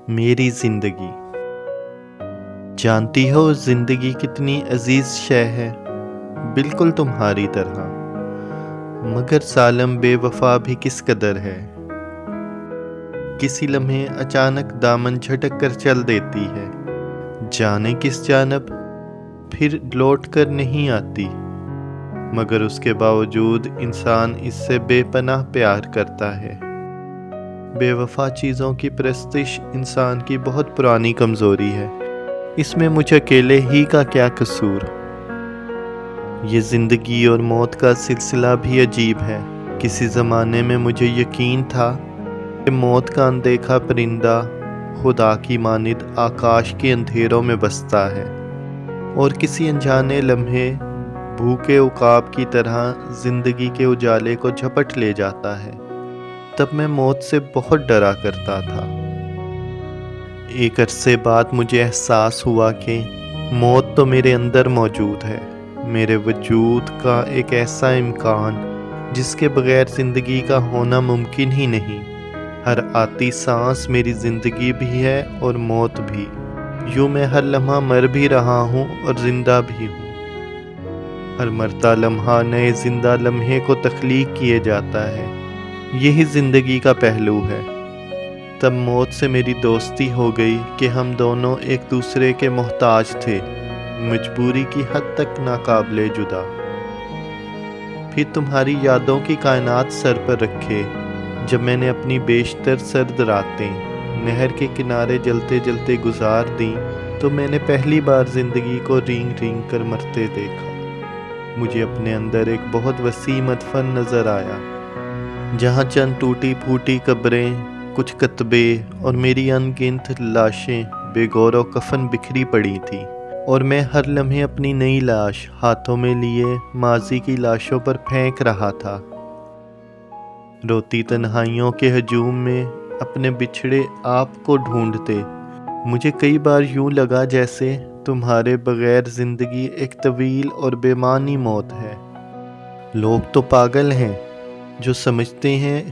میری زندگی۔ جانتی ہو زندگی کتنی عزیز شے ہے، بالکل تمہاری طرح، مگر ظالم بے وفا بھی کس قدر ہے۔ کسی لمحے اچانک دامن جھٹک کر چل دیتی ہے، جانے کس جانب، پھر لوٹ کر نہیں آتی، مگر اس کے باوجود انسان اس سے بے پناہ پیار کرتا ہے۔ بے وفا چیزوں کی پرستش انسان کی بہت پرانی کمزوری ہے، اس میں مجھ اکیلے ہی کا کیا قصور۔ یہ زندگی اور موت کا سلسلہ بھی عجیب ہے۔ کسی زمانے میں مجھے یقین تھا کہ موت کا اندیکھا پرندہ خدا کی مانند آکاش کے اندھیروں میں بستا ہے اور کسی انجانے لمحے بھوکے عقاب کی طرح زندگی کے اجالے کو جھپٹ لے جاتا ہے۔ تب میں موت سے بہت ڈرا کرتا تھا۔ ایک عرصے بعد مجھے احساس ہوا کہ موت تو میرے اندر موجود ہے، میرے وجود کا ایک ایسا امکان جس کے بغیر زندگی کا ہونا ممکن ہی نہیں۔ ہر آتی سانس میری زندگی بھی ہے اور موت بھی، یوں میں ہر لمحہ مر بھی رہا ہوں اور زندہ بھی ہوں۔ ہر مرتا لمحہ نئے زندہ لمحے کو تخلیق کیے جاتا ہے، یہی زندگی کا پہلو ہے۔ تب موت سے میری دوستی ہو گئی کہ ہم دونوں ایک دوسرے کے محتاج تھے، مجبوری کی حد تک ناقابل جدا۔ پھر تمہاری یادوں کی کائنات سر پر رکھے، جب میں نے اپنی بیشتر سرد راتیں نہر کے کنارے جلتے جلتے گزار دیں، تو میں نے پہلی بار زندگی کو رینگ رینگ کر مرتے دیکھا۔ مجھے اپنے اندر ایک بہت وسیع مدفن نظر آیا، جہاں چند ٹوٹی پھوٹی قبریں، کچھ کتبے اور میری ان گنت لاشیں بے گور و کفن بکھری پڑی تھیں، اور میں ہر لمحے اپنی نئی لاش ہاتھوں میں لیے ماضی کی لاشوں پر پھینک رہا تھا۔ روتی تنہائیوں کے ہجوم میں اپنے بچھڑے آپ کو ڈھونڈتے مجھے کئی بار یوں لگا جیسے تمہارے بغیر زندگی ایک طویل اور بے معنی موت ہے۔ لوگ تو پاگل ہیں جو سمجھتے ہیں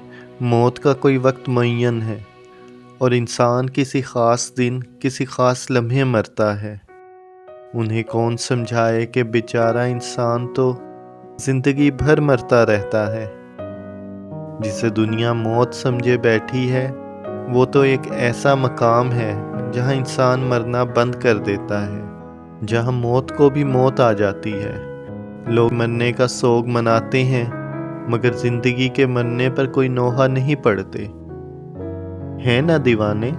موت کا کوئی وقت معین ہے اور انسان کسی خاص دن کسی خاص لمحے مرتا ہے۔ انہیں کون سمجھائے کہ بیچارہ انسان تو زندگی بھر مرتا رہتا ہے۔ جسے دنیا موت سمجھے بیٹھی ہے، وہ تو ایک ایسا مقام ہے جہاں انسان مرنا بند کر دیتا ہے، جہاں موت کو بھی موت آ جاتی ہے۔ لوگ مرنے کا سوگ مناتے ہیں، مگر زندگی کے مرنے پر کوئی نوحہ نہیں پڑھتے ہیں نا دیوانے۔